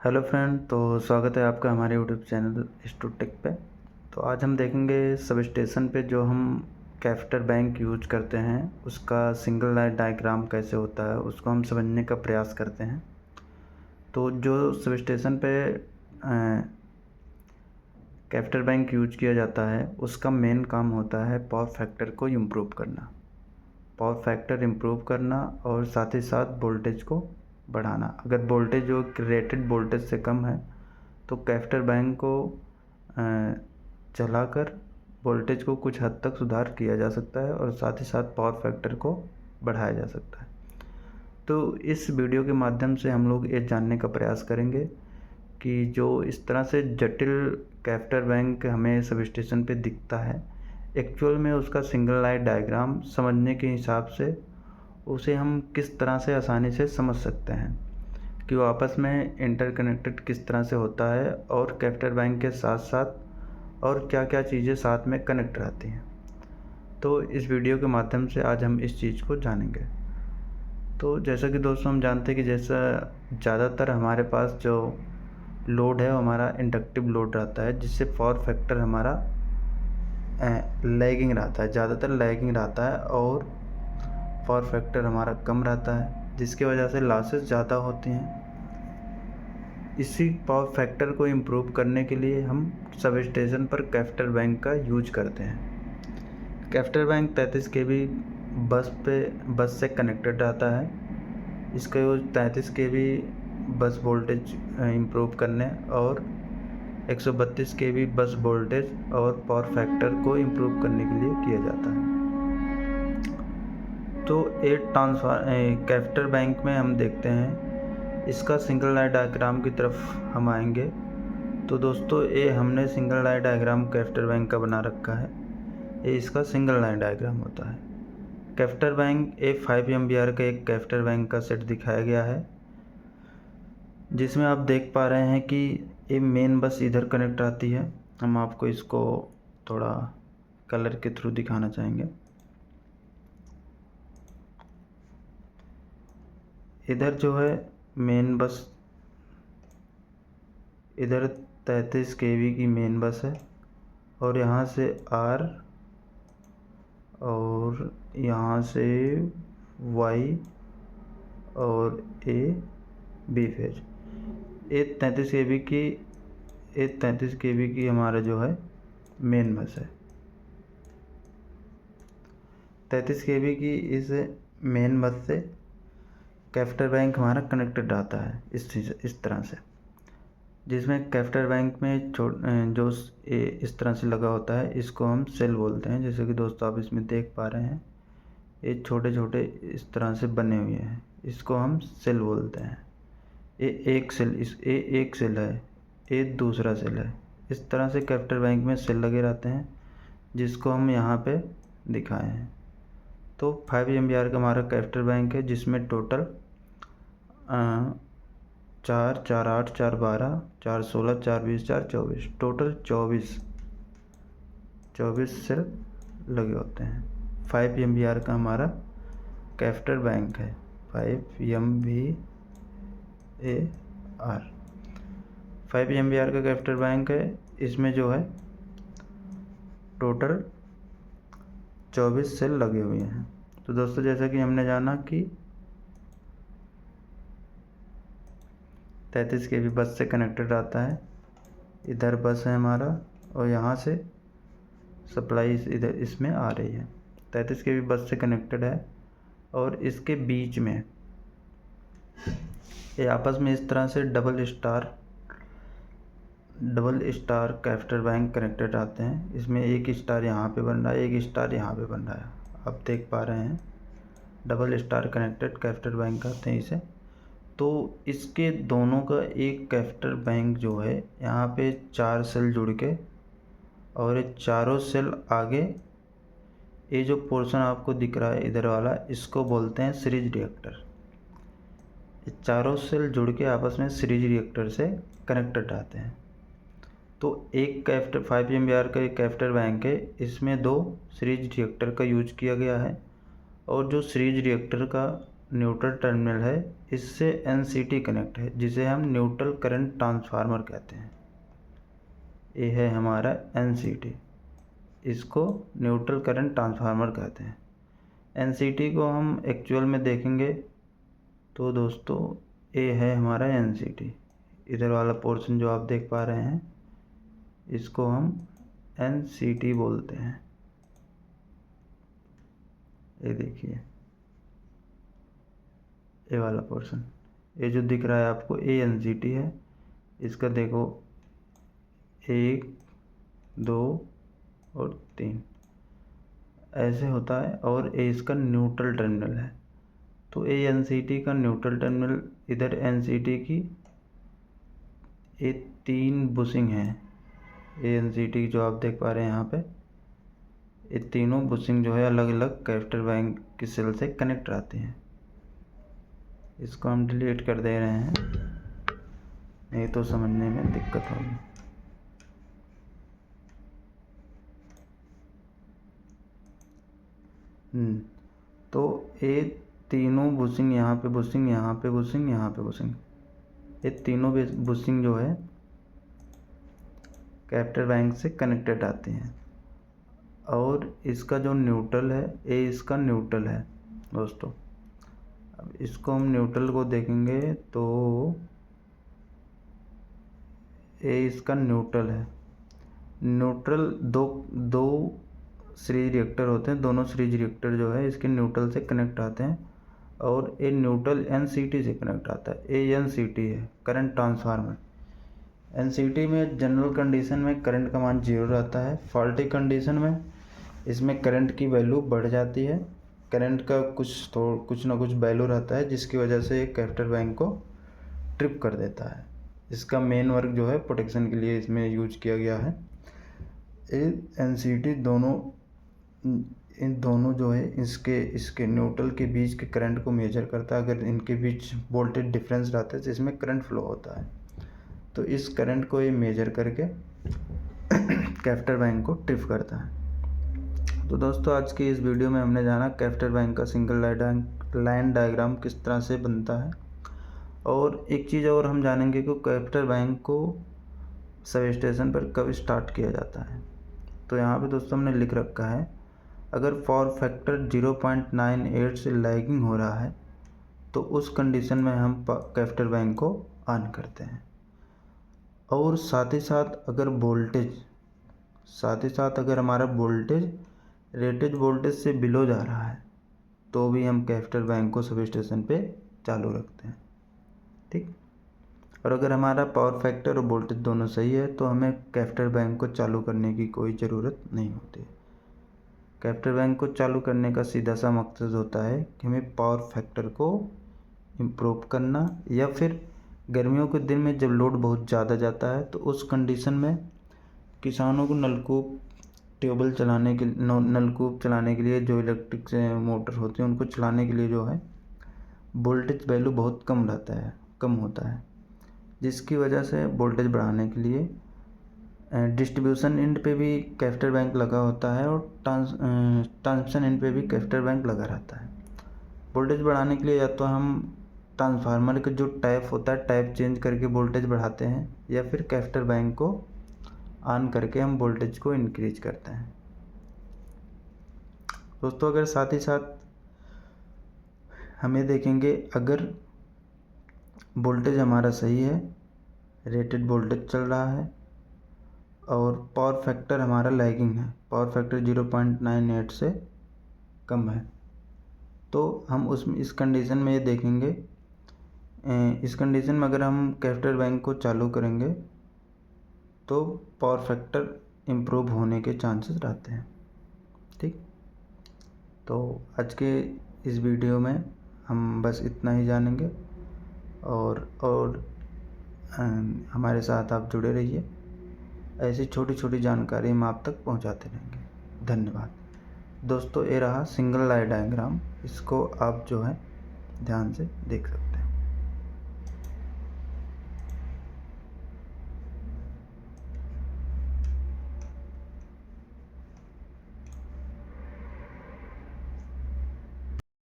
Hello friend, तो स्वागत है आपका हमारे यूट्यूब चैनल स्टूटेक पे। तो आज हम देखेंगे सब स्टेशन पे जो हम कैफेटर बैंक यूज करते हैं उसका सिंगल लाइन डायग्राम कैसे होता है उसको हम समझने का प्रयास करते हैं। तो जो सब स्टेशन पे कैफेटर बैंक यूज किया जाता है उसका मेन काम होता है पावर फैक्टर को इम्प्रूव करना। पावर फैक्टर इम्प्रूव करना और साथ ही साथ वोल्टेज को बढ़ाना। अगर वोल्टेज जो रेटेड वोल्टेज से कम है तो कैफेटर बैंक को चलाकर वोल्टेज को कुछ हद तक सुधार किया जा सकता है और साथ ही साथ पावर फैक्टर को बढ़ाया जा सकता है। तो इस वीडियो के माध्यम से हम लोग ये जानने का प्रयास करेंगे कि जो इस तरह से जटिल कैफेटर बैंक हमें सब स्टेशन पे दिखता है, एक्चुअल में उसका सिंगल लाइन डायग्राम समझने के हिसाब से उसे हम किस तरह से आसानी से समझ सकते हैं कि वो आपस में इंटरकनेक्टेड किस तरह से होता है और कैफेटर बैंक के साथ साथ और क्या क्या चीज़ें साथ में कनेक्ट रहती हैं। तो इस वीडियो के माध्यम से आज हम इस चीज़ को जानेंगे। तो जैसा कि दोस्तों हम जानते हैं कि जैसा ज़्यादातर हमारे पास जो लोड है वो हमारा इंडक्टिव लोड रहता है, जिससे पावर फैक्टर हमारा लैगिंग रहता है, ज़्यादातर लैगिंग रहता है और पावर फैक्टर हमारा कम रहता है, जिसकी वजह से लॉसेस ज़्यादा होती हैं। इसी पावर फैक्टर को इम्प्रूव करने के लिए हम सब स्टेशन पर कैफेटर बैंक का यूज करते हैं। कैफेटर बैंक 33 kV बस से कनेक्टेड रहता है। इसका use 33 kV bus voltage improve करने और 132 kV बस वोल्टेज और पावर फैक्टर को इम्प्रूव करने के लिए किया जाता है। तो कैफेटर बैंक में हम देखते हैं इसका सिंगल लाइन डायग्राम की तरफ हम आएंगे। तो दोस्तों ये हमने सिंगल लाइन डायग्राम कैफेटर बैंक का बना रखा है। ये इसका सिंगल लाइन डायग्राम होता है। कैफेटर बैंक ए 5 एम्पियर का एक कैफेटर बैंक का सेट दिखाया गया है, जिसमें आप देख पा रहे हैं कि ये मेन बस इधर कनेक्ट आती है। हम आपको इसको थोड़ा कलर के थ्रू दिखाना चाहेंगे। इधर जो है मेन बस, इधर 33 kV की मेन बस है और यहाँ से R और यहाँ से Y और A B फेज। ये 33 kV की हमारा जो है मेन बस है। 33 kV की इस मेन बस से कैफेटर बैंक हमारा कनेक्टेड रहता है इस तरह से, जिसमें कैफेटर बैंक में जो इस तरह से लगा होता है इसको हम सेल बोलते हैं। जैसे कि दोस्तों आप इसमें देख पा रहे हैं ये छोटे छोटे इस तरह से बने हुए हैं, इसको हम सेल बोलते हैं। ये एक सेल है, ये दूसरा सेल है। इस तरह से कैफेटर बैंक में सेल लगे रहते हैं, जिसको हम यहाँ पे दिखाए हैं। तो 5 एम्पियर का हमारा कैफेटर बैंक है, जिसमें टोटल 4, 4, 8, 4, 12, 4, 16, 4, 20, 4, 24, टोटल 24 सेल लगे होते हैं। 5 एम्पियर का हमारा कैफेटर बैंक है, 5 MVAR 5 एम्पियर का कैफेटर बैंक है। इसमें जो है टोटल 24 सेल लगे हुए हैं। तो दोस्तों जैसा कि हमने जाना कि 33 kV बस से कनेक्टेड रहता है। इधर बस है हमारा और यहाँ से सप्लाई इधर इसमें आ रही है। 33 kV बस से कनेक्टेड है और इसके बीच में ये आपस में इस तरह से डबल स्टार कैफेटर बैंक कनेक्टेड आते हैं। इसमें एक स्टार यहाँ पे बन रहा है, एक स्टार यहाँ पे बन रहा है। आप देख पा रहे हैं डबल स्टार कनेक्टेड कैफेटर बैंक कहते हैं इसे। तो इसके दोनों का एक कैफेटर बैंक जो है यहाँ पे 4 सेल जुड़ के और ये चारों सेल आगे, ये जो पोर्शन आपको दिख रहा है इधर वाला, इसको बोलते हैं सीरीज रिएक्टर। ये चारों सेल जुड़ के आपस में सीरीज रिएक्टर से कनेक्टेड रहते हैं। तो एक कैफेटर 5 एम्पियर का एक कैफेटर बैंक है, इसमें 2 सीरीज रिएक्टर का यूज किया गया है और जो सीरीज रिएक्टर का न्यूट्रल टर्मिनल है इससे NCT कनेक्ट है, जिसे हम न्यूट्रल करंट ट्रांसफार्मर कहते हैं। ये है हमारा NCT, इसको न्यूट्रल करंट ट्रांसफार्मर कहते हैं। NCT को हम एक्चुअल में देखेंगे तो दोस्तों ये है हमारा NCT। इधर वाला पोर्शन जो आप देख पा रहे हैं इसको हम NCT बोलते हैं। ये देखिए ये वाला पोर्शन, ये जो दिख रहा है आपको ये NCT है। इसका देखो 1 2 और 3 ऐसे होता है, और ये इसका न्यूट्रल टर्मिनल है। तो ये NCT का न्यूट्रल टर्मिनल, इधर NCT की ये 3 बुशिंग हैं। ये NCT जो आप देख पा रहे हैं यहाँ पे, ये तीनों बुशिंग जो है अलग अलग कैपेसिटर बैंक की सेल से कनेक्ट रहती हैं। इसको हम डिलीट कर दे रहे हैं, नहीं तो समझने में दिक्कत होगी। तो ये तीनों बुशिंग, यहाँ पे बुशिंग, यहाँ पे बुशिंग, यहाँ पे बुशिंग, ये तीनों बुशिंग जो है कैपेसिटर बैंक से कनेक्टेड आती हैं। और इसका जो न्यूट्रल है ये इसका न्यूट्रल है दोस्तों। अब इसको हम न्यूट्रल को देखेंगे तो ये इसका न्यूट्रल है। न्यूट्रल दो सीरीज रिएक्टर होते हैं, दोनों सीरीज रिएक्टर जो है इसके न्यूट्रल से कनेक्ट आते हैं, और ये न्यूट्रल NCT से कनेक्ट आता है। ये NCT है करंट ट्रांसफार्मर। NCT में जनरल कंडीशन में करंट का मान 0 रहता है। फॉल्टी कंडीशन में इसमें करंट की वैल्यू बढ़ जाती है। करंट का कुछ ना कुछ वैल्यू रहता है, जिसकी वजह से कैपेसिटर बैंक को ट्रिप कर देता है। इसका मेन वर्क जो है प्रोटेक्शन के लिए इसमें यूज किया गया है। ये NCT इन दोनों जो है इसके न्यूट्रल के बीच के करंट को मेजर करता है। अगर इनके बीच वोल्टेज डिफरेंस रहता है तो इसमें करंट फ्लो होता है, तो इस करंट को ये मेजर करके कैपेसिटर बैंक को ट्रिप करता है। तो दोस्तों आज की इस वीडियो में हमने जाना कैपेसिटर बैंक का सिंगल लाइन डायग्राम किस तरह से बनता है, और एक चीज़ और हम जानेंगे कि कैपेसिटर बैंक को सब स्टेशन पर कब स्टार्ट किया जाता है। तो यहाँ पे दोस्तों हमने लिख रखा है, अगर फॉर फैक्टर 0.98 से लैगिंग हो रहा है तो उस कंडीशन में हम कैपेसिटर बैंक को ऑन करते हैं। और साथ ही साथ अगर हमारा वोल्टेज रेटेड वोल्टेज से बिलो जा रहा है तो भी हम कैपेसिटर बैंक को सब स्टेशन पे चालू रखते हैं, ठीक। और अगर हमारा पावर फैक्टर और वोल्टेज दोनों सही है तो हमें कैपेसिटर बैंक को चालू करने की कोई ज़रूरत नहीं होती। कैपेसिटर बैंक को चालू करने का सीधा सा मकसद होता है कि हमें पावर फैक्टर को इम्प्रूव करना, या फिर गर्मियों के दिन में जब लोड बहुत ज़्यादा जाता है तो उस कंडीशन में किसानों को नलकूप चलाने के लिए जो इलेक्ट्रिक से मोटर होती है उनको चलाने के लिए जो है वोल्टेज वैल्यू बहुत कम होता है, जिसकी वजह से वोल्टेज बढ़ाने के लिए डिस्ट्रीब्यूशन एंड पे भी कैपेसिटर बैंक लगा होता है, और ट्रांसमिशन एंड पे भी कैपेसिटर बैंक लगा रहता है। वोल्टेज बढ़ाने के लिए या तो हम ट्रांसफार्मर का जो टाइप होता है टाइप चेंज करके वोल्टेज बढ़ाते हैं, या फिर कैपेसिटर बैंक को ऑन करके हम वोल्टेज को इंक्रीज करते हैं। दोस्तों अगर साथ ही साथ हमें देखेंगे, अगर वोल्टेज हमारा सही है, रेटेड वोल्टेज चल रहा है, और पावर फैक्टर हमारा लैगिंग है, पावर फैक्टर 0.98 से कम है, तो हम इस कंडीशन में ये देखेंगे, इस कंडीशन में अगर हम कैपेसिटर बैंक को चालू करेंगे तो पावर फैक्टर इम्प्रूव होने के चांसेस रहते हैं, ठीक। तो आज के इस वीडियो में हम बस इतना ही जानेंगे, और हमारे साथ आप जुड़े रहिए। ऐसी छोटी छोटी जानकारी हम आप तक पहुंचाते रहेंगे। धन्यवाद दोस्तों। ये रहा सिंगल लाइन डायग्राम, इसको आप जो है ध्यान से देख सकते हैं।